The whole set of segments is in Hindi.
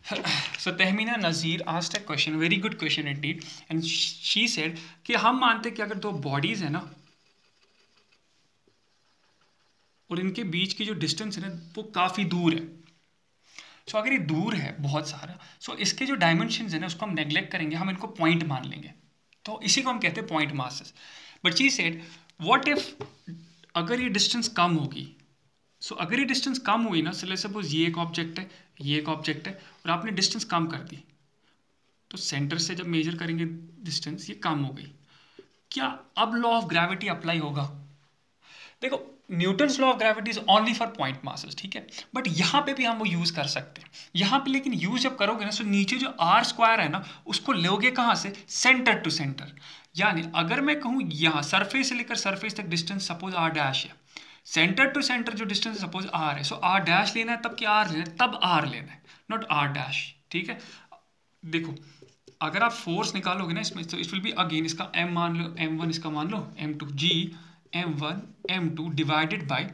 So Tehmina Nazir asked a question, very good question indeed, and she said कि हम मानते कि अगर दो बॉडीज है ना और इनके बीच की जो डिस्टेंस है ना वो काफ़ी दूर है। सो अगर ये दूर है बहुत सारा, सो इसके जो डायमेंशन है ना उसको हम नेग्लेक्ट करेंगे, हम इनको पॉइंट मान लेंगे, तो इसी को हम कहते हैं point masses. But she said what if अगर ये डिस्टेंस कम होगी, सो अगर ये डिस्टेंस कम हुई ना, लेट्स सपोज ये एक ऑब्जेक्ट है, ये एक ऑब्जेक्ट है, और आपने डिस्टेंस कम कर दी, तो सेंटर से जब मेजर करेंगे डिस्टेंस ये कम हो गई, क्या अब लॉ ऑफ ग्रेविटी अप्लाई होगा? देखो Newton's law of gravity is only for point masses, ठीक है, बट यहाँ पे भी हम वो यूज कर सकते हैं यहाँ पे, लेकिन यूज जब करोगे ना, सो नीचे जो आर स्क्वायर है ना उसको लोगे कहाँ से, सेंटर टू सेंटर। यानी अगर मैं कहूँ यहाँ सरफेस से लेकर सरफेस तक डिस्टेंस सपोज आर डैश है, सेंटर टू सेंटर जो डिस्टेंस सपोज आर है, सो आर डैश लेना है तब क्या आर लेना है, तब आर लेना है, नॉट आर डैश, ठीक है। देखो अगर आप फोर्स निकालोगे ना इसमें, तो इट विल बी अगेन, इसका m मान लो, m1 इसका मान लो, m2 g m1 m2 divided by,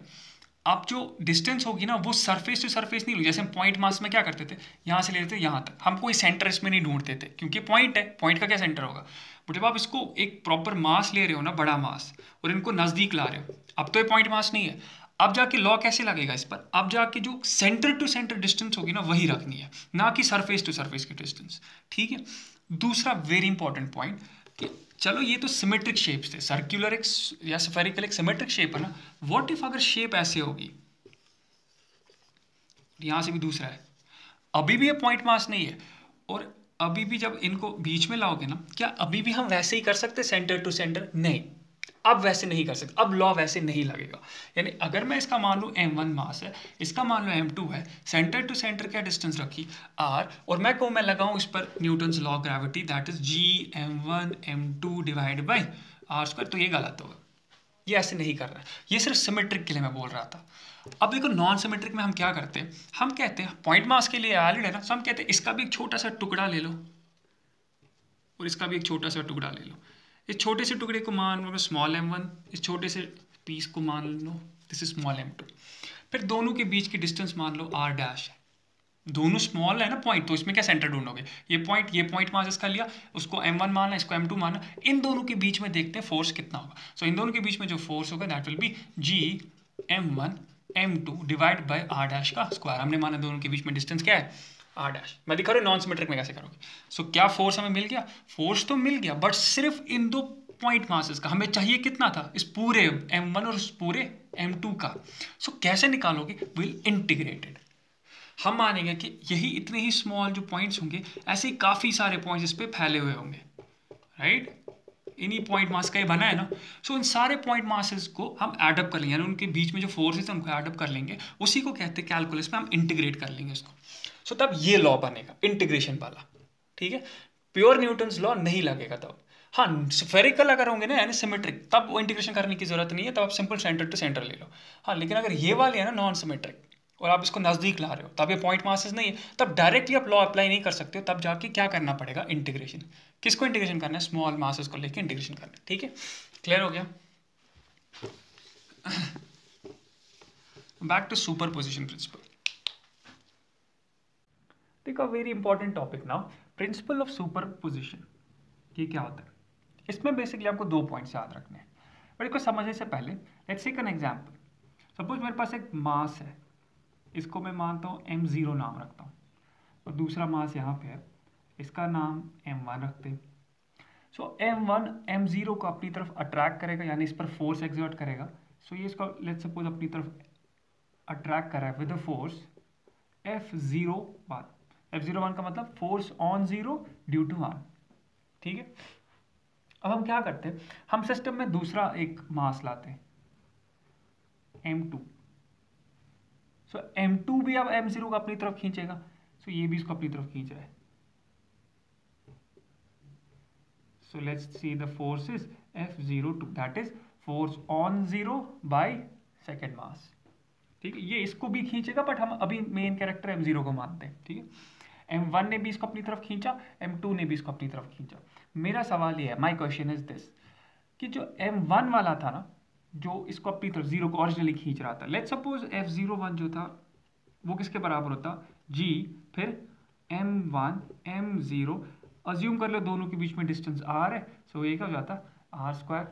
अब जो डिस्टेंस होगी ना वो सरफेस टू सरफेस नहीं होगी, जैसे हम पॉइंट मास में क्या करते थे, यहाँ से लेते थे यहाँ तक, हम कोई सेंटर इसमें नहीं ढूंढते थे क्योंकि पॉइंट है, पॉइंट का क्या सेंटर होगा। बट जब आप इसको एक प्रॉपर मास ले रहे हो ना, बड़ा मास, और इनको नज़दीक ला रहे हो, अब तो ये पॉइंट मास नहीं है, अब जाके लॉ कैसे लगेगा इस पर, अब जाके जो सेंटर टू सेंटर डिस्टेंस होगी ना वही रखनी है, ना कि सरफेस टू सरफेस की डिस्टेंस, ठीक है। दूसरा वेरी इंपॉर्टेंट पॉइंट कि चलो ये तो सिमेट्रिक शेप्स थे, सर्कुलर एक या स्फेरिकल एक सिमेट्रिक शेप है ना, व्हाट इफ अगर शेप ऐसे होगी, यहां से भी दूसरा है, अभी भी ये पॉइंट मास नहीं है, और अभी भी जब इनको बीच में लाओगे ना, क्या अभी भी हम वैसे ही कर सकते सेंटर टू सेंटर? नहीं, अब वैसे नहीं कर सकते, अब लॉ वैसे नहीं लगेगा। यानी अगर मैं इसका मान लूँ m1 मास है, इसका मान लो m2 है, सेंटर टू सेंटर क्या डिस्टेंस रखी r, और मैं कहूँ मैं लगाऊँ इस पर Newton's law of gravity, that is g m1 m2 divide by R square, तो ये गलत होगा, ये ऐसे नहीं कर रहा है, ये सिर्फ सिमेट्रिक के लिए मैं बोल रहा था। अब देखो नॉन सिमेट्रिक में हम क्या करते हैं, हम कहते हैं पॉइंट मास के लिए वैलिड है ना, तो हम कहते हैं इसका भी एक छोटा सा टुकड़ा ले लो और इसका भी एक छोटा सा टुकड़ा ले लो, इस छोटे से टुकड़े को मान लो स्मॉल m1, इस छोटे से पीस को मान लो दिस इज स्मॉल m2, फिर दोनों के बीच की डिस्टेंस मान लो r डैश है, दोनों स्मॉल है ना पॉइंट, तो इसमें क्या सेंटर ढूंढोगे, ये पॉइंट मास इसका लिया, उसको m1 माना, इसको m2 माना, इन दोनों के बीच में देखते हैं फोर्स कितना होगा। सो इन दोनों के बीच में जो फोर्स होगा that will be g m1 m2 divide by r dash का स्क्वायर, हमने माना दोनों के बीच में डिस्टेंस क्या है, r डैश। मैं दिखा रहा हूँ नॉन सिमेट्रिक में कैसे करोगे। सो क्या फोर्स हमें मिल गया, फोर्स तो मिल गया, बट सिर्फ इन दो पॉइंट मासेस का, हमें चाहिए कितना था, इस पूरे m1 और इस पूरे m2 का। सो कैसे निकालोगे, विल इंटीग्रेटेड, हम मानेंगे कि यही इतने ही स्मॉल जो पॉइंट्स होंगे, ऐसे ही काफ़ी सारे पॉइंट्स इस पर फैले हुए होंगे, राइट, इन्हीं पॉइंट मास का ही बना है ना। सो इन सारे पॉइंट मासेस को हम एडअप कर लेंगे, यानी उनके बीच में जो फोर्सेस हैं उनको एडअप कर लेंगे, उसी को कहते हैं कैलकुलस में हम इंटीग्रेट कर लेंगे इसको। सो तब ये लॉ बनेगा इंटीग्रेशन वाला, ठीक है, प्योर न्यूटन्स लॉ नहीं लगेगा तब। हाँ स्फेरिकल अगर होंगे ना यानी सिमेट्रिक, तब वो इंटीग्रेशन करने की जरूरत नहीं है, तब आप सिंपल सेंटर टू सेंटर ले लो। हाँ लेकिन अगर ये वाले है ना नॉन सिमेट्रिक और आप इसको नज़दीक ला रहे हो, तब ये पॉइंट मासेस नहीं है, तब डायरेक्टली आप लॉ अप्लाई नहीं कर सकते हो, तब जाके क्या करना पड़ेगा, इंटीग्रेशन। किसको इंटीग्रेशन करना है, स्मॉल मासेस को लेके इंटीग्रेशन करना है, ठीक है, क्लियर हो गया। बैक टू सुपरपोजिशन प्रिंसिपल, देखो very important topic now, principle of superposition, ये क्या होता है। इसमें बेसिकली आपको 2 पॉइंट्स याद रखने हैं, बट इसको समझने से पहले let's take an example. Suppose मेरे पास एक मास है, इसको मैं मानता हूँ m0 नाम रखता हूँ, और दूसरा मास यहाँ पे है, इसका नाम m1 रखते हैं। सो m1 m0 को अपनी तरफ अट्रैक्ट करेगा, यानी इस पर फोर्स एक्सर्ट करेगा। सो ये इसको लेट्स सपोज अपनी तरफ अट्रैक्ट कर रहा है with the force F01, F01 का मतलब force on zero due to r, ठीक है। अब हम क्या करते हैं, हम सिस्टम में दूसरा एक मास लाते हैं m2। सो m2 भी अब m0 को अपनी तरफ खींचेगा, सो ये भी इसको अपनी तरफ खींच रहा है। So let's see the force is F02, that is force on zero by second mass, ठीक है। ये इसको भी खींचेगा, बट हम अभी मेन कैरेक्टर m0 को मानते हैं, ठीक है। m1 ने भी इसको अपनी तरफ खींचा, m2 ने भी इसको अपनी तरफ खींचा। मेरा सवाल ये है, माई क्वेश्चन इज दिस, कि जो m1 वाला था ना, जो इसको अपनी तरफ जीरो को ओरिजिनली खींच रहा था, लेट्स सपोज F01 जो था वो किसके बराबर होता, g फिर m1 m0, अज्यूम कर लो दोनों के बीच में डिस्टेंस r है, सो ये क्या हो जाता r²।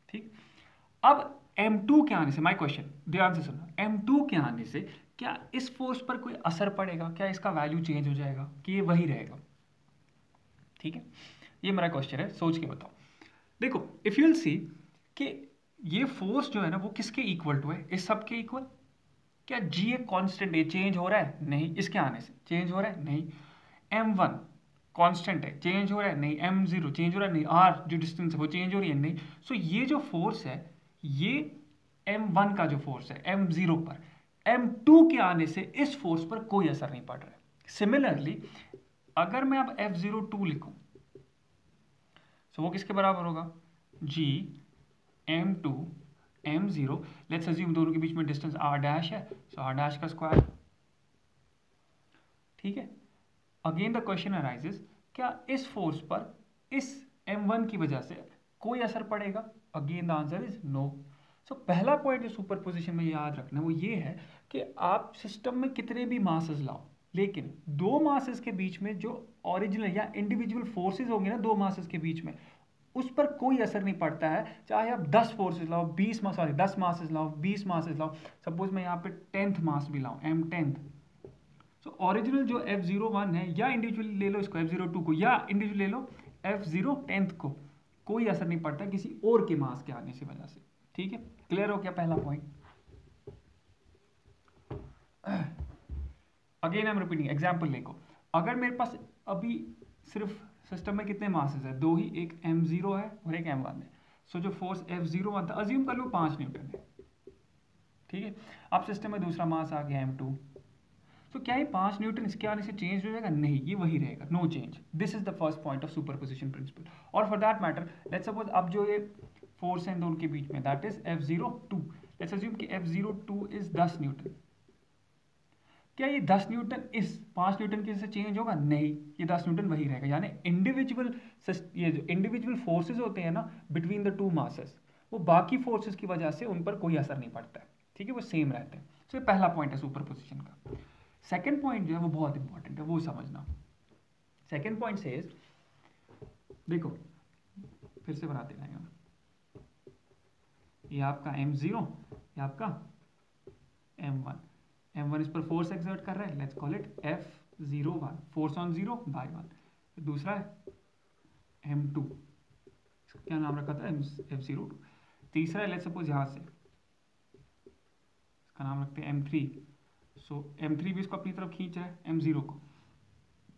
ठीक, अब m2 के आने से, माय क्वेश्चन ध्यान से सुनना, m2 के आने से क्या इस फोर्स पर कोई असर पड़ेगा? क्या इसका वैल्यू चेंज हो जाएगा कि ये वही रहेगा? ठीक है, ये मेरा क्वेश्चन है, सोच के बताओ। देखो इफ यू विल सी कि ये फोर्स जो है ना वो किसके इक्वल टू है? इस सब के इक्वल। क्या जी एक कांस्टेंट है, चेंज हो रहा है? नहीं। इसके आने से चेंज हो रहा है? नहीं। m1 कांस्टेंट है, चेंज हो रहा है? नहीं। m0 चेंज हो रहा है? नहीं। r जो डिस्टेंस है वो चेंज हो रही है? नहीं। सो ये जो फोर्स है, ये m1 का जो फोर्स है m0 पर, m2 के आने से इस फोर्स पर कोई असर नहीं पड़ रहा है। सिमिलरली अगर मैं अब F02 लिखूं, सो वो किसके बराबर होगा? G m2 m0, let's assume दोनों के बीच में डिस्टेंस r डैश है, सो r डैश का स्क्वायर। ठीक है, अगेन द क्वेश्चन अराइजेस, क्या इस फोर्स पर इस m1 की वजह से कोई असर पड़ेगा? Again the answer is no. So पहला पॉइंट जो सुपरपोजिशन में याद रखना वो ये है कि आप सिस्टम में कितने भी मासेस लाओ, लेकिन दो मासेस के बीच में जो ओरिजिनल या इंडिविजुअल फोर्सेस होंगे ना दो मासेस के बीच में, उस पर कोई असर नहीं पड़ता है। चाहे आप 10 फोर्सेस लाओ, 10 मासेस लाओ, 20 मासेस लाओ, सपोज मैं यहाँ पे 10th मास भी लाऊं, m10th, सो ओरिजिनल जो F01 है, या इंडिविजुअल ले लो इसको F02 को, या इंडिविजुअल ले लो F010th को, कोई असर नहीं पड़ता किसी और के मास के आने की वजह से। ठीक है, क्लियर हो गया पहला point? Again I am repeating, example देखो, अगर मेरे पास अभी सिर्फ सिस्टम में कितने मासेस है? दो ही, एक m0 है और एक m1 है। सो जो फोर्स F01 था, अज्यूम कर लो 5 न्यूटन है। ठीक है, अब सिस्टम में दूसरा मास आ गया m2, तो क्या ये 5 न्यूटन इसके आने से चेंज हो जाएगा? नहीं, ये वही रहेगा, no change. This is the first point of superposition principle. और for that matter let's suppose अब जो ये फोर्स है दोनों के बीच में, that is F02, let's assume कि F02 इज 10 न्यूटन। क्या ये 10 न्यूटन इस 5 न्यूटन की वजह से चेंज होगा? नहीं, ये 10 न्यूटन वही रहेगा। यानी इंडिविजुअल, ये जो इंडिविजुअल फोर्सेज होते हैं ना बिटवीन द टू मासेस, वो बाकी फोर्सेस की वजह से उन पर कोई असर नहीं पड़ता है। ठीक है, वो सेम रहते हैं। तो ये पहला पॉइंट है सुपरपोजिशन का। सेकेंड पॉइंट जो है वो बहुत इंपॉर्टेंट है, वो समझना। सेकेंड पॉइंट से देखो, फिर से बनाते जाएंगे हम, ये आपका m0, ये आपका m1, m1 इस पर फोर्स एक्सर्ट कर रहा है, let's call it F01, force on 0 by 1। दूसरा है m2, क्या नाम रखा था? F02। तीसरा है लेट्स सपोज यहाँ से, इसका नाम रखते हैं m3, सो m3 भी इसको अपनी तरफ खींच रहा है m0 को,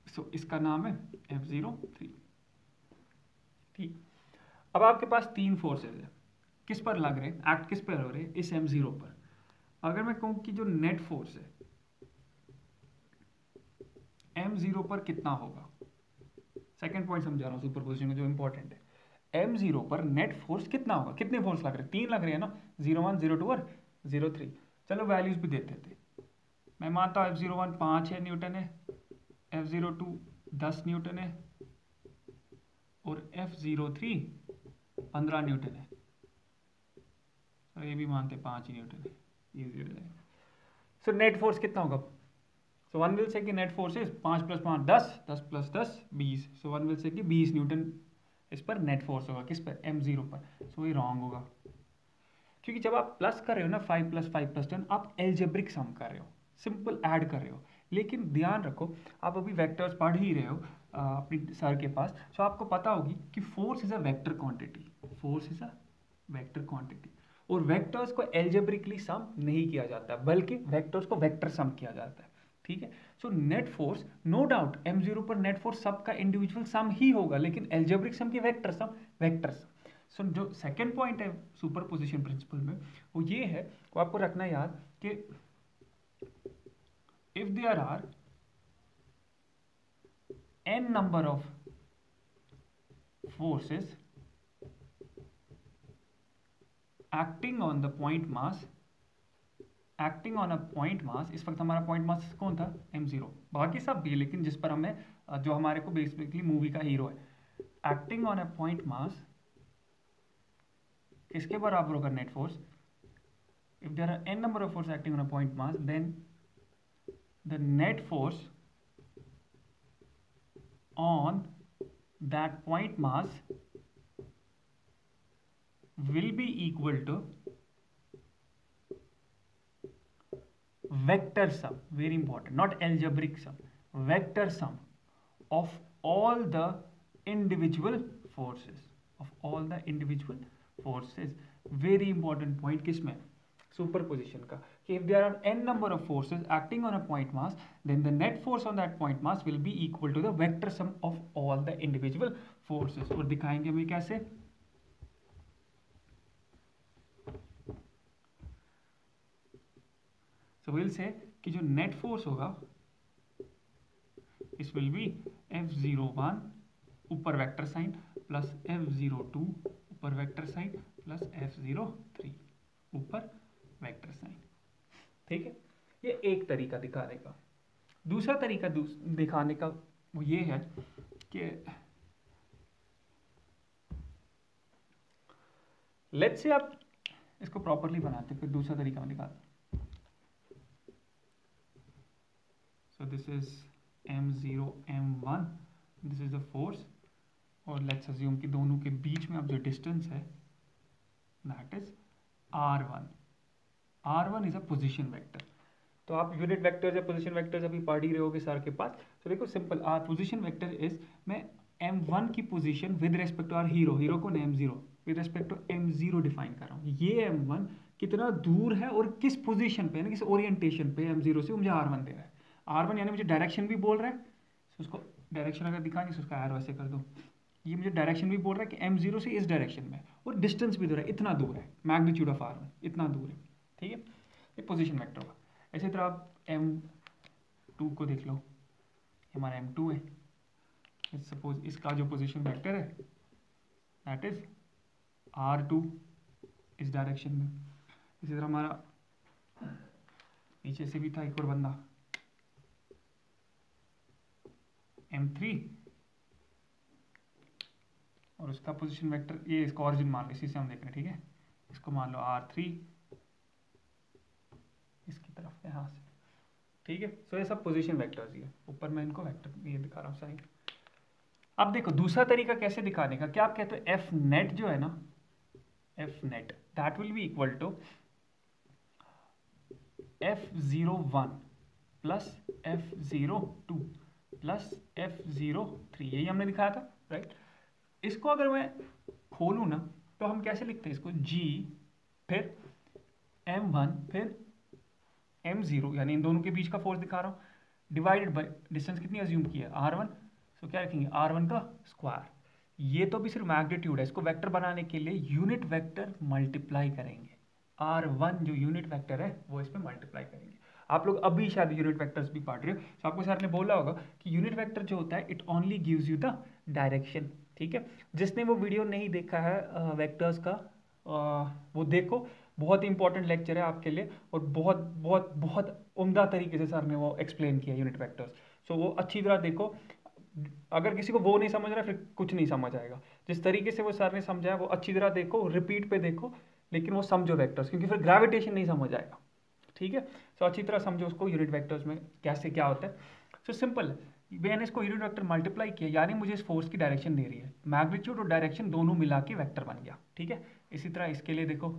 सो इसका नाम है F03। ठीक, अब आपके पास तीन फोर्सेज है, किस पर लग रहे हैं, एक्ट किस पर हो रहे हैं? इस m0 पर। अगर मैं कहूं कि जो नेट फोर्स है m0 पर कितना होगा, सेकंड पॉइंट समझा रहा हूं सुपरपोजिशन का जो इंपॉर्टेंट है, m0 पर नेट फोर्स कितना होगा? कितने फोर्स लग रहे हैं? तीन लग रहे हैं ना, 01, 02 और 03। चलो वैल्यूज भी देते थे, मैं मानता हूँ F01 5 है न्यूटन है, F02 10 न्यूटन है और F03 15 न्यूटन है। तो ये भी मानते 5 न्यूटन है, इजी हो जाएगा। सो नेट फोर्स कितना होगा? सो वन विल से कि net force is 5 + 5 10, 10 + 10 20। So one will say कि 20 न्यूटन इस पर नेट फोर्स होगा, किस पर? m0 पर। सो ये रॉन्ग होगा, क्योंकि जब आप प्लस कर रहे हो ना 5 + 5 + 10, आप एल्जेब्रिक सम कर रहे हो, सिंपल ऐड कर रहे हो। लेकिन ध्यान रखो, आप अभी वेक्टर्स पढ़ ही रहे हो अपनी सर के पास, तो आपको पता होगी कि force is a vector quantity, force is a vector quantity, और वेक्टर्स को एल्जेब्रिकली सम नहीं किया जाता, बल्कि वेक्टर्स को वेक्टर सम किया जाता है। ठीक है, so net force, no doubt m0 पर नेट फोर्स सबका इंडिविजुअल सम ही होगा, लेकिन एल्जेब्रिक सम की vector sum, vector sum. So जो सेकेंड पॉइंट है सुपरपोजिशन प्रिंसिपल में, वो ये है, वो आपको रखना याद कि if there are n number of forces acting on the point mass, acting on a point mass, इस वक्त हमारा पॉइंट मास कौन था? m0, बाकी सब भी, लेकिन जिस पर हमें जो हमारे को बेसिकली मूवी का हीरो है, acting on a point mass किसके बराबर होगा? Net force. If there are n number of force acting on a point mass, then the net force on that point mass will be equal to vector sum, very important, not algebraic sum, vector sum of all the individual forces, of all the individual forces. Very important point किसमें, superposition का, कि if there are n number of forces acting on a point mass, then the net force on that point mass will be equal to the vector sum of all the individual forces. और दिखाएंगे हमें कैसे, so we'll say कि जो net force होगा इस विल बी F01 ऊपर वेक्टर साइन प्लस F02 ऊपर वेक्टर साइन प्लस F03 ऊपर वेक्टर साइन। ठीक है, ये एक तरीका दिखाने का। दूसरा तरीका दिखाने का वो ये है कि लेट्स से आप इसको प्रॉपरली बनाते, फिर दूसरा तरीका मैं दिखाता। सो this is M0 M1, this is the force, और लेट्स अज्यूम कि दोनों के बीच में अब जो डिस्टेंस है that is R1। R1 is a position vector. तो आप यूनिट वेक्टर्स या पोजीशन वेक्टर्स अभी पढ़ ही रहे होगे सर के पास। तो देखो simple, R position vector is, मैं M1 की position with respect to our hero, hero को M0 with respect to M0 define कर रहा हूँ। ये M1 कितना दूर है और किस पोजीशन पे, किस ओरिएंटेशन पे M0 से मुझे R1 दे रहा है। R1 यानी मुझे डायरेक्शन भी बोल रहा है, तो उसको डायरेक्शन अगर दिखाएंगे तो उसका एरो ऐसे कर दो। ये मुझे डायरेक्शन भी बोल रहा है कि M0 से इस डायरेक्शन में, और डिस्टेंस भी दे रहा है, इतना दूर है, मैग्नीट्यूड ऑफ R1 इतना दूर है। ठीक है, ये पोजीशन वेक्टर होगा। इसी तरह आप M2 को देख लो, हमारा M2 है, सपोज इसका जो पोजीशन वेक्टर है दैट इज R2 इस डायरेक्शन में। इसी तरह हमारा नीचे से भी था एक और बंदा M3, और उसका पोजीशन वेक्टर, ये इसका ऑरिजिन मान लो, इसी से हम देख रहे हैं। ठीक है, इसको मान लो R3 इसकी तरफ यहाँ से। ठीक है, सो ये सब पोजीशन वेक्टर्स ही है। ऊपर मैं इनको वेक्टर ये दिखा रहा हूँ साइन। अब देखो दूसरा तरीका कैसे दिखाने का, क्या आप कहते हो एफ नेट जो है ना, F net that will be equal to F01 plus F02 plus F03, यही हमने दिखाया था राइट। इसको अगर मैं खोलूँ ना तो हम कैसे लिखते हैं इसको, G फिर M1 फिर M0, यानी इन दोनों के बीच का फोर्स दिखा रहा हूँ, डिवाइडेड बाय डिस्टेंस कितनी अज्यूम की है R1, सो क्या रखेंगे R1 का स्क्वायर। ये तो भी सिर्फ मैग्नीट्यूड है, इसको वेक्टर बनाने के लिए यूनिट वेक्टर मल्टीप्लाई करेंगे। R1 जो यूनिट वेक्टर है वो इसमें मल्टीप्लाई करेंगे। आप लोग अभी शायद यूनिट वेक्टर्स भी पढ़ रहे हो, तो आपको सर ने बोला होगा कि यूनिट वेक्टर जो होता है it only gives you the direction. ठीक है, जिसने वो वीडियो नहीं देखा है वेक्टर्स का, वो देखो, बहुत ही इंपॉर्टेंट लेक्चर है आपके लिए, और बहुत बहुत बहुत उम्दा तरीके से सर ने वो एक्सप्लेन किया यूनिट वेक्टर्स। सो वो अच्छी तरह देखो, अगर किसी को वो नहीं समझ रहा फिर कुछ नहीं समझ आएगा। जिस तरीके से वो सर ने समझाया वो अच्छी तरह देखो, रिपीट पे देखो, लेकिन वो समझो वेक्टर्स, क्योंकि फिर ग्रेविटेशन नहीं समझ आएगा। ठीक है, सो अच्छी तरह समझो उसको, यूनिट वेक्टर्स में कैसे क्या होता है। सो सिंपल, मैंने इसको यूनिट वेक्टर मल्टीप्लाई किया, यानी मुझे इस फोर्स की डायरेक्शन दे रही है, मैग्नीट्यूड और डायरेक्शन दोनों मिला के वेक्टर बन गया। ठीक है, इसी तरह इसके लिए देखो,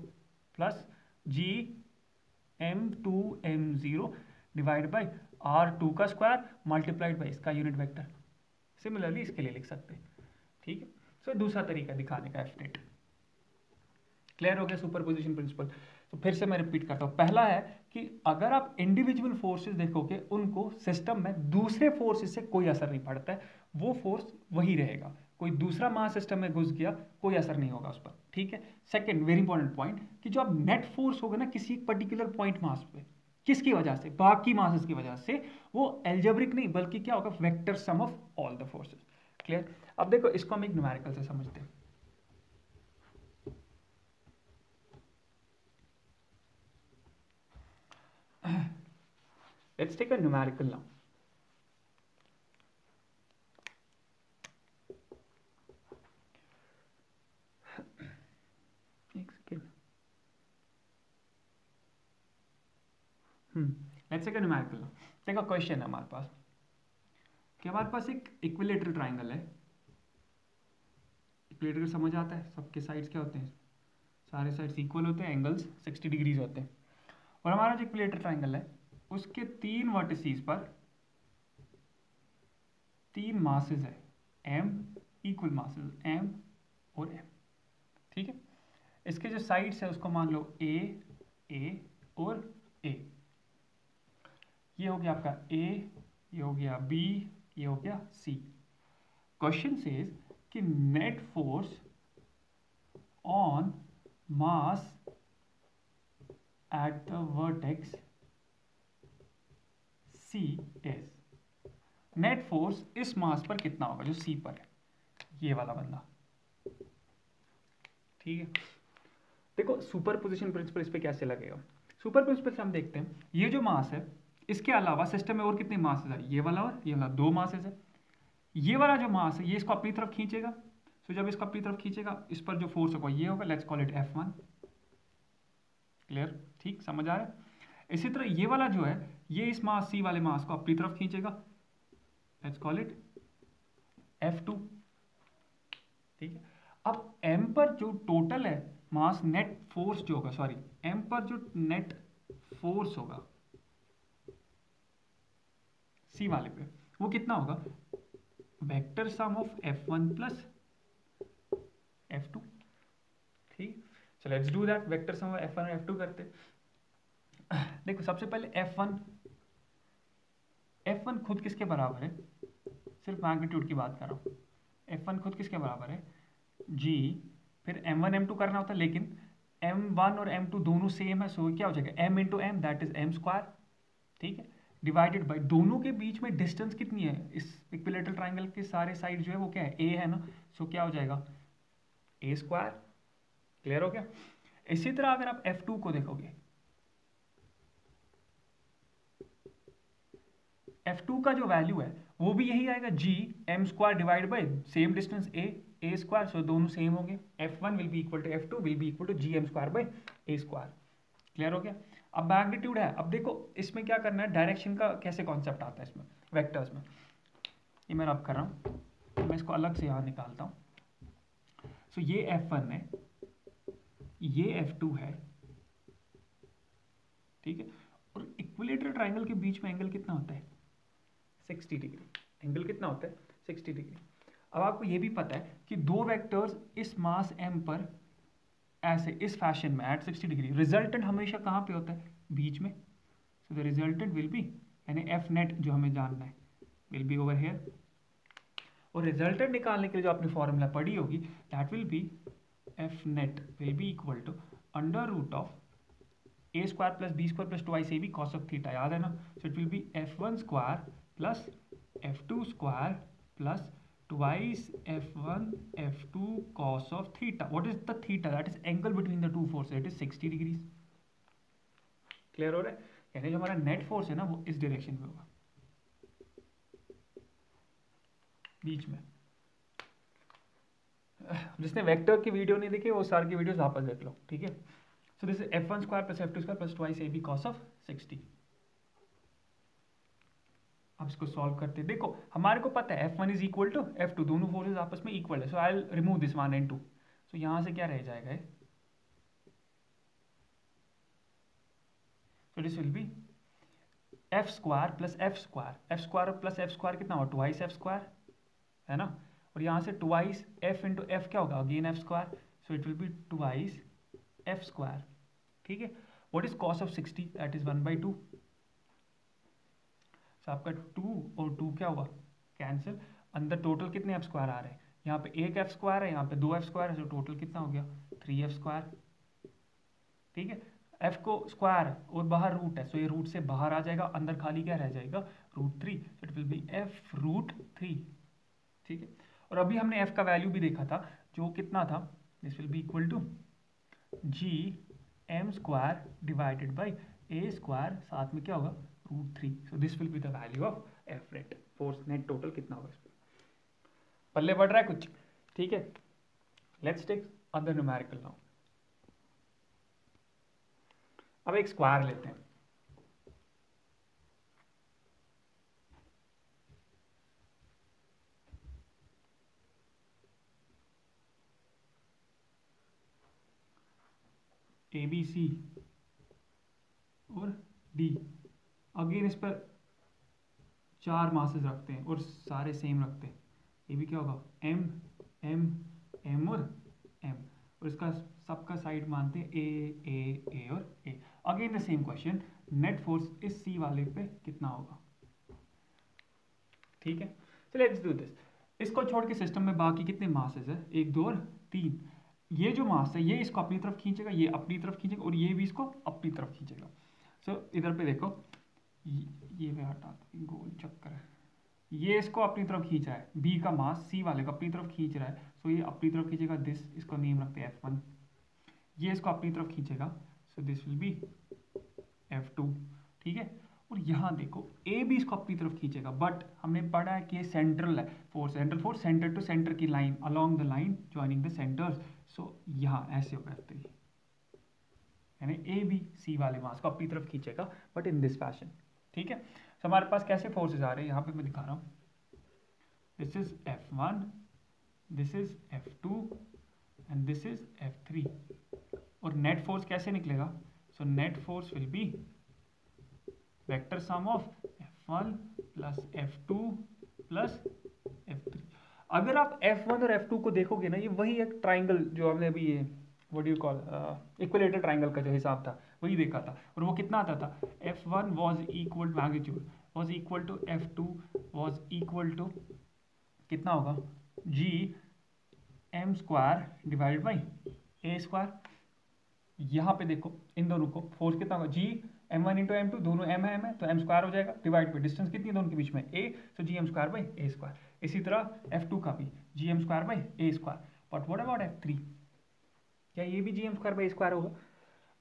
plus G M2 M0 divide by R2 का स्क्वायर मल्टीप्लाइड बाई इसका यूनिट वेक्टर। सिमिलरली इसके लिए लिख सकते हैं। ठीक है, सो दूसरा तरीका दिखाने का एफ नेट। क्लियर हो गया सुपरपोजिशन प्रिंसिपल। तो फिर से मैं रिपीट करता हूँ, पहला है कि अगर आप इंडिविजुअल फोर्सेस देखोगे उनको सिस्टम में दूसरे फोर्सेस से कोई असर नहीं पड़ता है, वो फोर्स वही रहेगा। कोई दूसरा मास सिस्टम में घुस गया कोई असर नहीं होगा उस पर। ठीक है, सेकंड वेरी इंपॉर्टेंट पॉइंट, कि जो अब नेट फोर्स होगा ना किसी पर्टिकुलर पॉइंट मास पे, किसकी वजह से, बाकी मासेस की वजह से, वो एल्जेब्रिक नहीं बल्कि क्या होगा, vector sum of all the forces. Clear. अब देखो इसको हम एक न्यूमेरिकल से समझते हैं। Let's take a numerical now. एक second, let's take a numerical. देखो क्वेश्चन है हमारे पास कि हमारे पास एक इक्विलेटरल ट्राइंगल है। इक्विलेटरल समझ आता है, सबके साइड्स क्या होते हैं, सारे साइड्स इक्वल होते हैं, एंगल्स 60 डिग्रीज होते हैं। और हमारा जो इक्विलेटरल ट्राइंगल है उसके 3 वर्टिसेस पर 3 मासेस है, m इक्वल मासेस m और m, ठीक है। इसके जो साइड्स है उसको मान लो a और a। ये हो गया आपका a, ये हो गया b, ये हो गया c। क्वेश्चन सेज कि net force on mass at the vertex c is, net force इस मास पर कितना होगा जो c पर है, ये वाला बंदा, ठीक है। देखो सुपर पोजिशन प्रिंसिपल इस पे कैसे लगेगा। सुपर पोजिशन से हम देखते हैं ये जो मास है इसके अलावा सिस्टम में और कितने मासेस है, ये वाला और ये वाला, 2 मासेस है। ये वाला जो मास है ये इसको अपनी तरफ खींचेगा, तो जब इसको अपनी तरफ खींचेगा इस पर जो फोर्स होगा ये होगा, let's call it F1। Clear, ठीक, समझ आ रहा है। इसी तरह ये वाला जो है ये इस मास C वाले मास को अपनी तरफ खींचेगा, लेट्स कॉल इट F2, ठीक है। अब M पर जो टोटल है मास नेट फोर्स जो होगा, सॉरी M पर जो नेट फोर्स होगा C वाले पे वो कितना होगा, vector sum of F1 plus F2, ठीक। So let's do that, vector sum of F1 और F2 करते। देखो सबसे पहले F1 खुद किसके बराबर है, सिर्फ मैग्नीट्यूड की बात कर रहा हूँ। F1 खुद किसके बराबर है, G, फिर M1 M2 करना होता है, लेकिन M1 और M2 दोनों सेम है, सो क्या हो जाएगा M into M, that is M square, ठीक है, डिवाइडेड बाई दोनों के बीच में डिस्टेंस कितनी है, इस इक्विलेटरल ट्राइंगल के सारे साइड जो है वो क्या है, A है ना, सो क्या हो जाएगा A स्क्वायर। क्लियर हो गया। इसी तरह अगर आप F2 को देखोगे, F2 का जो वैल्यू है वो भी यही आएगा, G M square divide by same distance A square, so दोनों सेम होंगे। F1 will be equal to F2 will be equal to G M square by A square. Clear हो गया। अब मैग्नीट्यूड है, अब देखो इसमें क्या करना है, डायरेक्शन का कैसे कॉन्सेप्ट आता है इसमें वेक्टर्स में, ये मैं अब कर रहा हूँ, तो मैं इसको अलग से यहाँ निकालता हूँ। सो ये F1 है, ये F2 है, ठीक है। और इक्विलेटरल ट्राइंगल के बीच में एंगल कितना होता है, 60 डिग्री। एंगल कितना होता है, 60 डिग्री। अब आपको ये भी पता है कि दो वेक्टर्स इस मास m पर ऐसे इस फैशन में एट 60 डिग्री, रिजल्टेंट हमेशा कहाँ पे होता है, बीच में। So the resultant will be, यानी एफ नेट जो हमें जानना है विल बी ओवर हेयर। और रिजल्टेंट निकालने के लिए जो आपने फॉर्मूला पढ़ी होगी that will be F net will be equal to under root of a square plus b square plus 2ac cos of theta, याद है ना। So it will be f1 square plus f2 square plus twice f1 f2 cos of theta. What is the theta? That is angle between the two forces. It is 60 degrees. Clear हो रहा है, यानी जो हमारा नेट फोर्स है ना वो इस डायरेक्शन में होगा, बीच में। जिसने वेक्टर की वीडियो नहीं देखी वो सारी की वीडियोस वापस देख लो, ठीक है। सो this is f1 square plus f2 square plus twice ab cos of 60। अब इसको सॉल्व करते हैं। देखो हमारे को पता है F1 is equal to F2, दोनों फोर्सेस आपस में इक्वल है, so I will remove this 1 and 2। So यहां से क्या रह जाएगा, so this will be f square plus f square, f square plus f square कितना होगा, ट्वाइस f स्क्वायर है ना। और यहां से ट्वाइस f इंटू f क्या होगा, again f square, so it will be twice f square, ठीक है। What is cos of 60, that is 1/2। तो आपका 2 और 2 क्या हुआ, कैंसिल। अंदर टोटल कितने एफ स्क्वायर आ रहे हैं, यहाँ पे एक एफ स्क्वायर है, यहाँ पे 2 एफ स्क्वायर है, तो टोटल कितना हो गया 3 एफ स्क्वायर, ठीक है। एफ को स्क्वायर और बाहर रूट है, सो ये रूट से बाहर आ जाएगा, अंदर खाली क्या रह जाएगा, √3, सो इट विल बी एफ √3, ठीक है। और अभी हमने एफ का वैल्यू भी देखा था जो कितना था, this will be equal to G M square divided by A square, साथ में क्या होगा √3। So this will be the value of F net, force net total कितना होगा इस पर। पल्ले बढ़ रहा है कुछ, ठीक है। Let's take other numerical now. अब एक स्क्वायर लेते हैं, ABC और D, अगेन इस पर 4 मासेस रखते हैं और सारे सेम रखते हैं, ये भी क्या होगा M M M और M, और इसका सबका साइड मानते हैं A और A। Again the same question, net force इस C वाले पे कितना होगा, ठीक है। So let's do this. इसको छोड़ के सिस्टम में बाकी कितने मासेस है, 1 2 और 3। ये जो मास है ये इसको अपनी तरफ खींचेगा, ये अपनी तरफ खींचेगा और ये भी इसको अपनी तरफ खींचेगा। सो इधर पे देखो, ये मैं हटा दूं, गोल चक्कर है, ये इसको अपनी तरफ खींच रहा है, बी का मास सी वाले को अपनी तरफ खींच रहा है, सो ये अपनी तरफ खींचेगा दिस, इसको नेम रखते हैं F1। ये इसको अपनी तरफ खींचेगा, सो दिस विल बी F2, ठीक है। और यहाँ देखो ए भी इसको अपनी तरफ खींचेगा, बट हमने पढ़ा है कि ये सेंट्रल है force, central force centre to centre की line, along the line joining the centres, so यहाँ ऐसे होगा F3, यानी ए भी सी वाले मास को अपनी तरफ खींचेगा बट इन दिस फैशन, ठीक है। तो हमारे पास कैसे फोर्सेस आ रहे हैं, यहाँ पे मैं दिखा रहा हूँ, this is F1, this is F2 and this is F3, और नेट फोर्स कैसे निकलेगा, सो net force will be vector sum of F1 plus F2 plus F3। अगर आप F1 और F2 को देखोगे ना, ये वही एक ट्राइंगल जो हमने अभी ये what do you call equilateral triangle का जो हिसाब था वही देखा था, और वो कितना आता था, F1 was equal to magnitude was equal to F2 was equal to कितना होगा, G M square divided by A square. यहाँ पे देखो इन दोनों को फोर्स कितना होगा, G M1 इंटू M2, दोनों M है तो M स्क्वायर हो जाएगा, डिवाइड बाई डिस्टेंस कितनी है दोनों के बीच में A, so G M square by A square. इसी तरह F2 का भी G M square by A square. But what about F3, क्या ये भी G M square by A square होगा?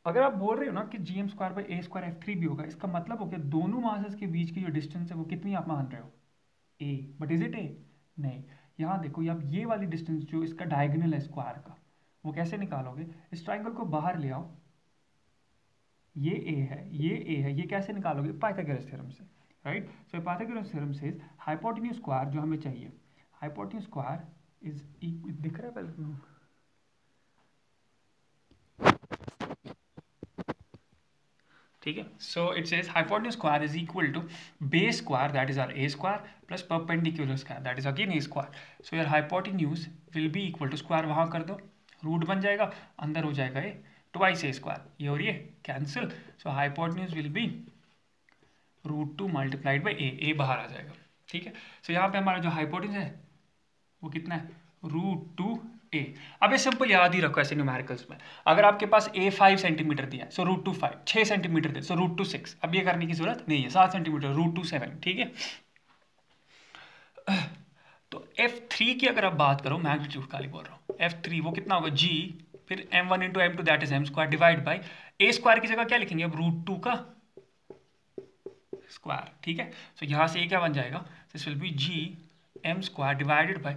अगर आप बोल रहे हो ना कि G M square by A square F3 भी होगा, इसका मतलब हो गया दोनों मासेस के बीच की जो डिस्टेंस है वो कितनी आप मान रहे हो, A, but is it A? नहीं। यहाँ देखो आप ये वाली डिस्टेंस जो इसका डायगोनल है स्क्वायर का, वो कैसे निकालोगे, इस ट्राइंगल को बाहर ले आओ, ये A है, ये A है, ये कैसे निकालोगे, पाइथागोरस थ्योरम से, राइट। सो पाइथागोरस थ्योरम से हाइपोटेन्यूज स्क्वायर जो हमें चाहिए, हाइपोटेन्यूज स्क्वायर इज दिख रहा है पहले, ठीक है। So it says hypotenuse square is equal to base square that is our A square plus perpendicular square that is again A square. So your hypotenuse will be equal to square वहां कर दो, रूट बन जाएगा, अंदर हो जाएगा A ट्वाइस A स्क्वायर, ये और ये cancel, so hypotenuse will B √2 multiplied by A बाहर आ जाएगा, ठीक है। सो यहाँ पे हमारा जो हाइपोटेन्यूज है वो कितना है, √2A। अब ये सिंपल याद ही रखो ऐसे न्यूमेरिकल्स में, अगर आपके पास A 5 सेंटीमीटर दिया है सो √2 5, 6 सेंटीमीटर दे सो √2 6, अब ये करने की जरूरत नहीं है, 7 सेंटीमीटर √2 7, ठीक है। तो F3 की अगर आप बात करो, मैग्नीट्यूड का बोल रहा हूँ, F3 वो कितना होगा, G फिर M1 into M2 that is M square divide by A square की जगह क्या लिखेंगे अब, √2 का स्क्वायर, ठीक है। सो यहाँ से ये क्या बन जाएगा, this will be G M square divided by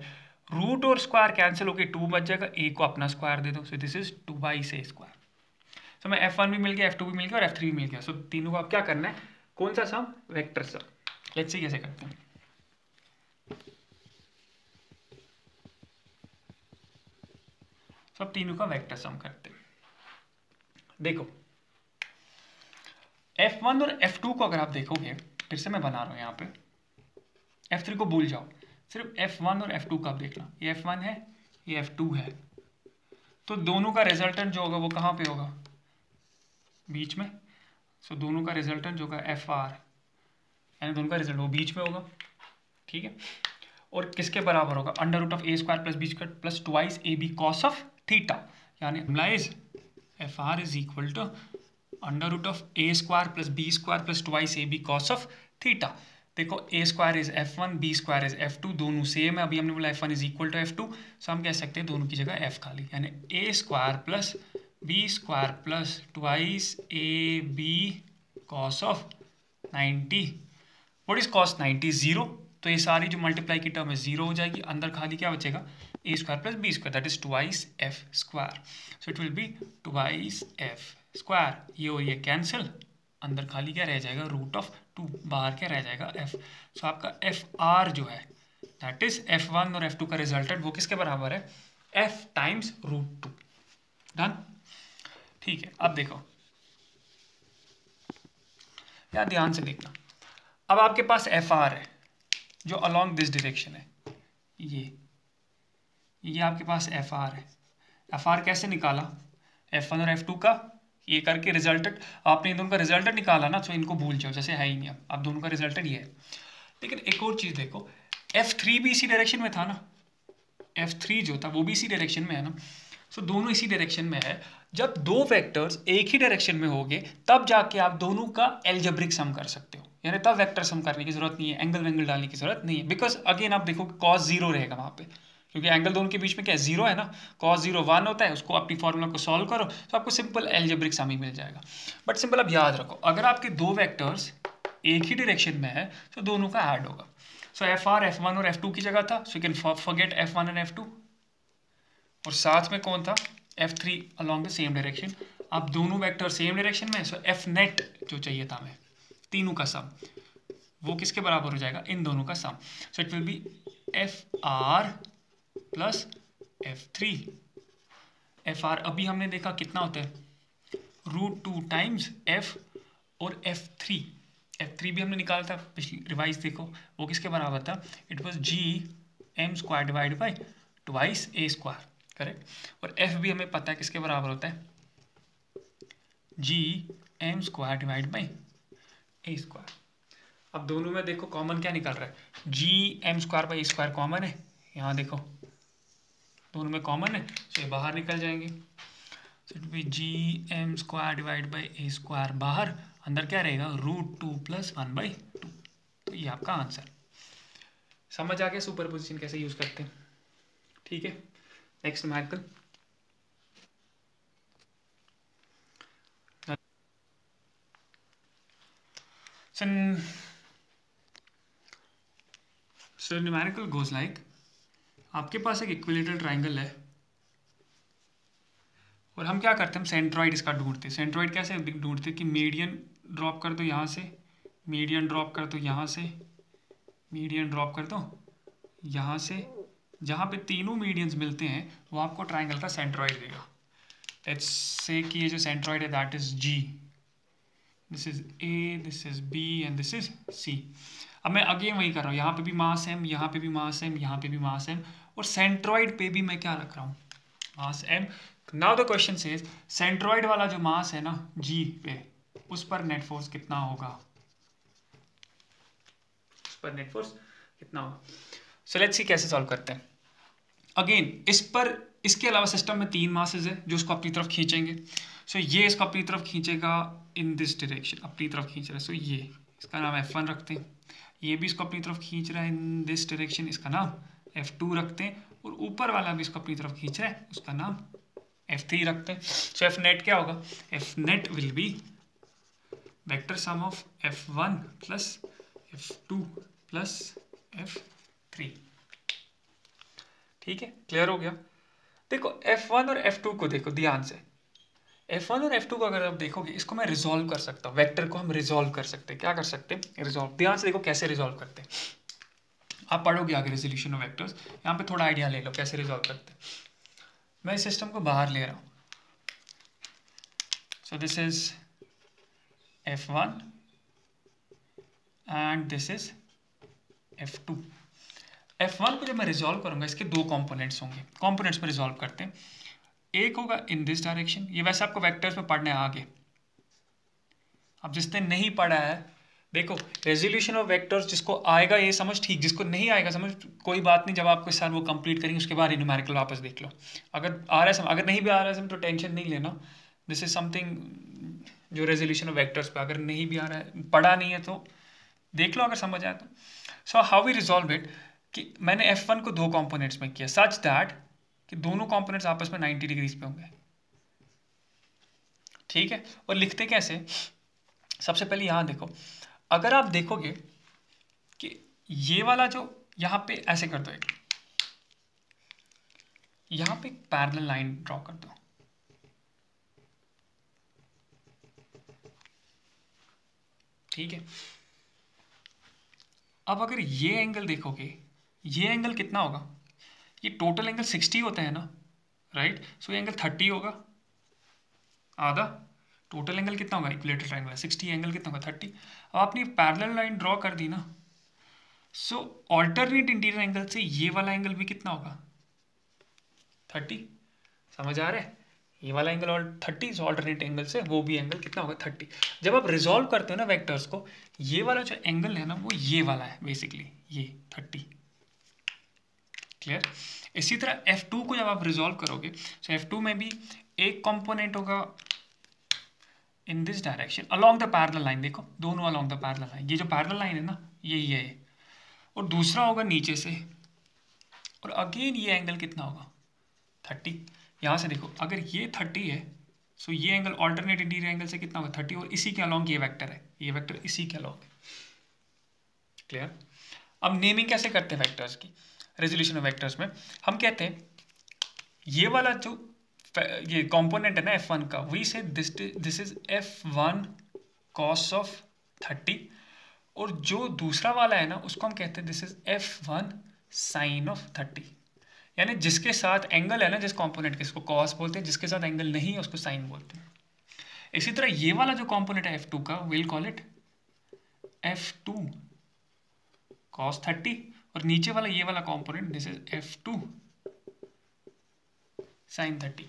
root और स्क्वायर कैंसिल होकर 2 बच जाएगा, A को अपना स्क्वायर दे दो, so this is 2/A square. So मैं F1 भी मिल गया, F2 भी मिल गया और F3 भी मिल गया। सो तीनों को आप क्या करना है, कौन सा सम, वेक्टर सम। लेट्स सी कैसे करते हैं। सब तीनों का वेक्टर सम करते हैं। देखो F1 और F2 को अगर आप देखोगे, फिर से मैं बना रहा हूं यहाँ पे, F3 को भूल जाओ, सिर्फ F1 और F2 का आप देखना, ये F1 है ये F2 है, तो दोनों का रिजल्टेंट जो होगा वो कहाँ पे होगा, बीच में। सो दोनों का रिजल्टेंट जो होगा FR, यानी दोनों का रिजल्ट वो बीच में होगा, ठीक है। और किसके बराबर होगा, √A square plus B square plus twice AB cos of theta, यानी implies FR is equal to √A square plus B square plus twice AB cos of theta. देखो A square is F1, B square is F2, दोनों सेम है, अभी हमने बोला F1 is equal to F2, सो हम कह सकते हैं दोनों की जगह F खाली, यानी A square plus B square plus twice AB cos of 90। What is cos 90, 0, तो ये सारी जो मल्टीप्लाई की टर्म है 0 हो जाएगी, अंदर खाली क्या बचेगा, A square plus B square that is twice F square, so it will be twice F square, ये और ये कैंसिल, अंदर खाली क्या रह जाएगा, √2, बाहर क्या रह जाएगा F। सो आपका FR जो है दैट इज F1 और F2 का रिजल्टेंट वो किसके बराबर है, F टाइम्स √2। डन, ठीक है, अब देखो, यार ध्यान से देखना, अब आपके पास एफ आर है जो अलॉन्ग दिस डायरेक्शन है, ये आपके पास एफ आर है। एफ आर कैसे निकाला, F1 और F2 का ये करके रिजल्टेड, आपने इन दोनों का रिजल्टेड निकाला ना, तो इनको भूल जाओ जैसे है ही नहीं, अब दोनों का रिजल्टेड ये है। लेकिन एक और चीज़ देखो, F3 भी इसी डायरेक्शन में था ना, F3 जो था वो भी इसी डायरेक्शन में है ना, सो दोनों इसी डायरेक्शन में है। जब दो वेक्टर्स एक ही डायरेक्शन में होंगे तब जाके आप दोनों का एल्जेब्रिक सम कर सकते हो, यानी तब वेक्टर सम करने की जरूरत नहीं है, एंगल वेंगल डालने की जरूरत नहीं है, बिकॉज अगेन आप देखो कॉस जीरो रहेगा वहाँ पे, क्योंकि एंगल दोनों के बीच में क्या है, जीरो है ना, कॉस जीरो 1 होता है, उसको अपनी फॉर्मूला को सॉल्व करो तो आपको सिंपल एल्जेब्रिक सम ही मिल जाएगा। बट सिंपल अब याद रखो, अगर आपके दो वेक्टर्स एक ही डायरेक्शन में है तो दोनों का ऐड होगा। सो एफ आर F1 और F2 की जगह था, so you can forget F1 and F2, और साथ में कौन था, F3 along the same direction. अब दोनों वेक्टर सेम डायरेक्शन में, सो एफ नेट जो चाहिए था हमें, तीनों का सम, वो किसके बराबर हो जाएगा, इन दोनों का sum. So it will be F R plus F3। F R अभी हमने देखा कितना होता है, √2 टाइम्स F और F3 भी हमने निकाला था पिछली, रिवाइज देखो वो किसके बराबर था, it was GM² divide by twice A², correct. और F भी हमें पता है किसके बराबर होता है, GM² डिवाइड बाई A²। अब दोनों में देखो कॉमन क्या निकल रहा है, GM² बाई A² कॉमन है, यहाँ देखो दोनों में कॉमन है, तो ये बाहर निकल जाएंगे, so it be GM² divide by A² बाहर, अंदर क्या रहेगा, √2 + 1/2। तो ये आपका आंसर। समझ आ गया सुपरपोजिशन कैसे यूज करते हैं, ठीक है। Next methyl, so numerical goes like, आपके पास एक इक्विलेटरल ट्राइंगल है और हम क्या करते हैं, हम सेंट्रॉइड इसका ढूंढते हैं। सेंट्रॉइड कैसे ढूंढते हैं कि मीडियन ड्रॉप कर दो यहाँ से, मीडियन ड्रॉप कर दो यहाँ से, मीडियन ड्रॉप कर दो यहाँ से, जहाँ पे तीनों मीडियंस मिलते हैं वो आपको ट्राइंगल का सेंट्रॉइड देगा। लेट्स से कि ये जो सेंट्रॉइड है that is G, this is A, this is B and this is C। अब मैं अगेन वही कर रहा हूँ, यहाँ पे भी मास M, यहाँ पे भी मास M, यहाँ पे भी मास M, और सेंट्रॉइड पे भी मैं क्या रख रहा हूँ, मास M। Now the question says centroid वाला जो मास है ना G पे, उस पर नेट फोर्स कितना होगा, उस पर नेट फोर्स कितना होगा। सो लेट्स सी कैसे सॉल्व करते हैं। अगेन इस पर, इसके अलावा सिस्टम में 3 मासेस है जो उसको अपनी तरफ खींचेंगे। सो ये इसको अपनी तरफ खींचेगा इन दिस डायरेक्शन, अपनी तरफ खींच रहा है, सो ये इसका नाम F1 रखते हैं। ये भी इसको अपनी तरफ खींच रहा है इन दिस डायरेक्शन, इसका नाम F2 रखते हैं। और ऊपर वाला भी इसको अपनी तरफ खींच रहा है, उसका नाम F3 रखते हैं। सो एफ नेट क्या होगा, F net will B vector sum of F1 plus F2 plus F3। ठीक है, क्लियर हो गया। देखो F1 और F2 को देखो ध्यान से, F1 और F2 को अगर आप देखोगे, इसको मैं रिजॉल्व कर सकता हूँ, वेक्टर को हम रिजॉल्व कर सकते हैं। क्या कर सकते हैं, रिजॉल्व। ध्यान से देखो कैसे रिजॉल्व करते हैं, आप पढ़ोगे आगे रेजोल्यूशन ऑफ वेक्टर्स, यहाँ पे थोड़ा आइडिया ले लो कैसे रिजॉल्व करते हैं। मैं इस सिस्टम को बाहर ले रहा हूँ, सो this is F1 and this is F2। F1 को जब मैं रिजॉल्व करूंगा, इसके 2 कंपोनेंट्स होंगे, कंपोनेंट्स में रिजॉल्व करते हैं। एक होगा इन दिस डायरेक्शन, ये वैसे आपको वेक्टर्स में पढ़ना है आगे, अब जिसने नहीं पढ़ा है देखो रेजोल्यूशन ऑफ वेक्टर्स, जिसको आएगा ये समझ ठीक, जिसको नहीं आएगा समझ कोई बात नहीं, जब आपको सर वो कंप्लीट करेंगे उसके बाद न्यूमेरिकल वापस देख लो। अगर आ रहा है समझ, अगर नहीं भी आ रहा है समझ तो टेंशन नहीं लेना, दिस इज समथिंग जो रेजोल्यूशन ऑफ वेक्टर्स पे अगर नहीं भी आ रहा है, पढ़ा नहीं है तो देख लो अगर समझ आया तो। So how we resolve it, कि मैंने F1 को 2 कंपोनेंट्स में किया सच दैट कि दोनों कंपोनेंट्स आपस में 90 डिग्रीज पे होंगे, ठीक है। और लिखते कैसे, सबसे पहले यहाँ देखो, अगर आप देखोगे कि ये वाला जो यहाँ पे ऐसे कर दो, एक यहाँ पे पैरेलल लाइन ड्रॉ कर दो, ठीक है। अब अगर ये एंगल देखोगे, ये एंगल कितना होगा, ये टोटल एंगल 60 होता है ना, राइट। सो ये एंगल 30 होगा, आधा। टोटल एंगल कितना होगा, इक्विलेटरल ट्रायंगल 60, एंगल कितना होगा 30। अब आपने पैरेलल लाइन ड्रॉ कर दी ना, सो ऑल्टरनेट इंटीरियर एंगल से ये वाला एंगल भी कितना होगा 30। समझ आ रहा है, ये वाला एंगल और 30 ऑल्टरनेट एंगल से वो भी एंगल कितना होगा 30। जब आप रिजॉल्व करते हो ना वेक्टर्स को, ये वाला जो एंगल है ना वो ये वाला है बेसिकली, ये 30। क्लियर। इसी तरह F2 को जब आप रिजॉल्व करोगे, तो F2 में भी एक कंपोनेंट होगा in this direction along the parallel line. देखो दोनों अलोंग द पैरेलल लाइन, ये जो पैरेलल लाइन है ना यही है, और दूसरा होगा नीचे से, और अगेन ये एंगल कितना होगा 30। यहाँ से देखो अगर ये 30 है, सो ये एंगल ऑल्टरनेट इंटीरियर एंगल से कितना होगा 30, और इसी के अलोंग ये वेक्टर है, ये वेक्टर इसी के अलोंग है। क्लियर। अब नेमिंग कैसे करते हैं वेक्टर्स की, रेजोल्यूशन ऑफ वेक्टर्स में हम कहते हैं ये वाला जो ये कंपोनेंट है ना F1 का, वी से this is F1 cos of 30, और जो दूसरा वाला है ना उसको हम कहते हैं this is F1 sin of 30। यानी जिसके साथ एंगल है ना, जिस कंपोनेंट के, इसको कॉस बोलते हैं, जिसके साथ एंगल नहीं है उसको साइन बोलते हैं। इसी तरह ये वाला जो कंपोनेंट है F2 का, will call it F2 cos 30, और नीचे वाला ये वाला component this is F2 sin 30।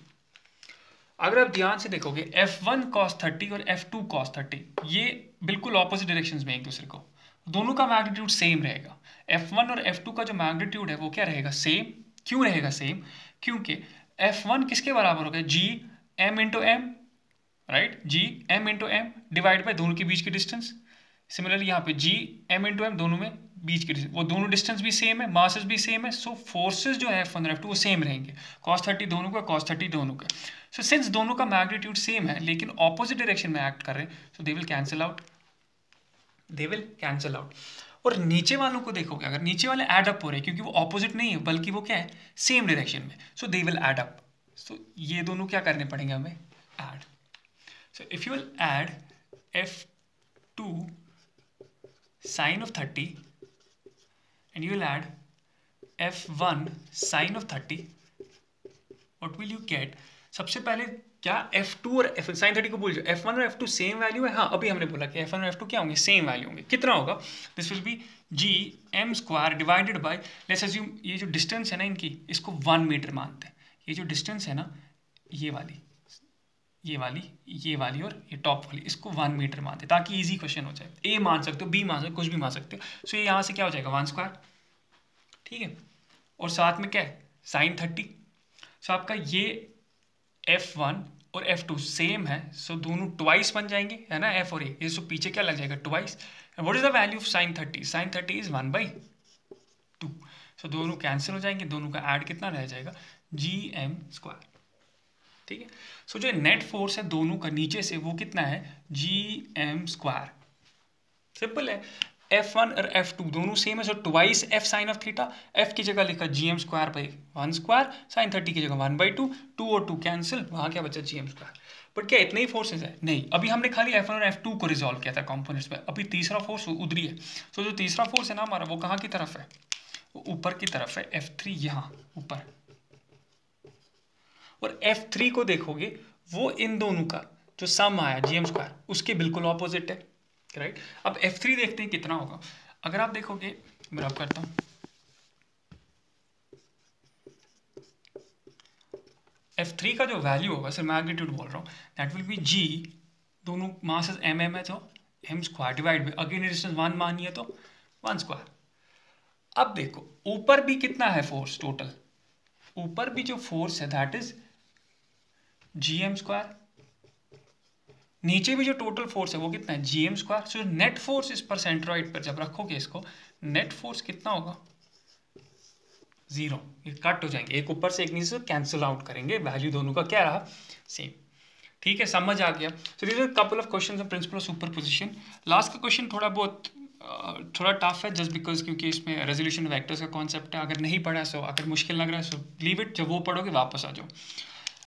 अगर आप ध्यान से देखोगे F1 cos 30 और F2 cos 30 ये बिल्कुल ऑपोजिट डायरेक्शंस में एक दूसरे को, दोनों का मैग्नीट्यूड सेम रहेगा। F1 और F2 का जो मैग्नीट्यूड है वो क्या रहेगा, सेम। क्यों रहेगा सेम, क्योंकि F1 किसके बराबर होगा, G m into M, right, G m into M divide by दोनों के बीच की डिस्टेंस। सिमिलरली यहाँ पे जी m इंटू एम, दोनों में बीच की डिस्टेंस, वो दोनों डिस्टेंस भी सेम है, मासेस भी सेम है, सो फोर्सेस जो है F1 और F2 वो सेम रहेंगे। cos 30 दोनों का, cos 30 दोनों का। सो सिंस दोनों का मैग्नीट्यूड सेम है लेकिन ऑपोजिट डायरेक्शन में एक्ट कर रहे हैं, so they will cancel out, they will cancel out. और नीचे वालों को देखोगे, अगर नीचे वाले एड अप हो रहे हैं, क्योंकि वो ऑपोजिट नहीं है बल्कि वो क्या है, सेम डायरेक्शन में, सो दे विल एड अप। सो ये दोनों क्या करने पड़ेंगे हमें, add. So if you will add F2 sin of 30 and you will add F1 sin of 30, what will you get? सबसे पहले क्या F2 और sin 30 को भूल जाओ, F1 और F2 सेम वैल्यू है। हाँ अभी हमने बोला कि F1 और F2 क्या होंगे, सेम वैल्यू होंगे। कितना होगा, this will be G m square divided by, let's assume ये जो डिस्टेंस है ना इनकी, इसको 1 मीटर मानते हैं। ये जो डिस्टेंस है ना, ये वाली और ये टॉप वाली, इसको 1 मीटर मानते हैं ताकि इजी क्वेश्चन हो जाए। ए मान सकते हो, बी मान सकते हो, कुछ भी मान सकते हो। सो ये यहाँ से क्या हो जाएगा 1 स्क्वायर, ठीक है। और साथ में क्या है sin 30। सो आपका ये F1 और F2 सेम है, सो दोनों ट्वाइस बन जाएंगे, है ना, F और A। ये सो पीछे क्या लग जाएगा twice. What is the value of sin 30, sin 30 is 1/2। सो दोनों कैंसिल हो जाएंगे, दोनों का ऐड कितना रह जाएगा, GM स्क्वायर, ठीक है। सो जो नेट फोर्स है दोनों का नीचे से वो कितना है, GM स्क्वायर। सिंपल है, F1 और F2 दोनों सेम है, so twice F sine of theta, F की जगह लिखा GM square by 1 square, sin 30 की जगह 1/2, 2 और 2 कैंसिल, वहाँ क्या बचा GM स्क्वायर। बट क्या इतने ही फोर्सेज है, नहीं, अभी हमने खाली F1 और F2 को रिजॉल्व किया था कंपोनेंट्स में, अभी तीसरा फोर्स उधरी है। सो जो तीसरा फोर्स है ना हमारा, वो कहाँ की तरफ है, वो ऊपर की तरफ है, F3 यहाँ ऊपर। और F3 को देखोगे वो इन दोनों का जो सम आया GM स्क्वायर उसके बिल्कुल ऑपोजिट है, राइट। अब F3 देखते हैं कितना होगा। अगर आप देखोगे, मैं रब करता हूं, F3 का जो वैल्यू होगा, सिर्फ मैग्नीट्यूड बोल रहा हूँ, दैट विल बी G, दोनों मासेस m है तो m square divide by, again distance 1 मानी है तो 1 स्क्वायर। अब देखो ऊपर भी कितना है फोर्स, टोटल ऊपर भी जो फोर्स है दैट इज GM स्क्वायर, नीचे भी जो टोटल फोर्स है वो कितना है, GM स्क्वायर। सो नेट फोर्स इस पर सेंट्रॉइड पर जब रखोगे इसको, नेट फोर्स कितना होगा, 0। ये कट हो जाएंगे, एक ऊपर से एक नीचे से कैंसिल आउट करेंगे, वैल्यू दोनों का क्या रहा, सेम, ठीक है, समझ आ गया। So this are couple of questions of principle of superposition. Last का क्वेश्चन थोड़ा टफ है, जस्ट बिकॉज क्योंकि इसमें रेजोल्यूशन वेक्टर्स का कॉन्सेप्ट है। अगर नहीं पढ़ा सो, अगर मुश्किल लग रहा है सो लीव इट, जब वो पढ़ोगे वापस आ जाओ।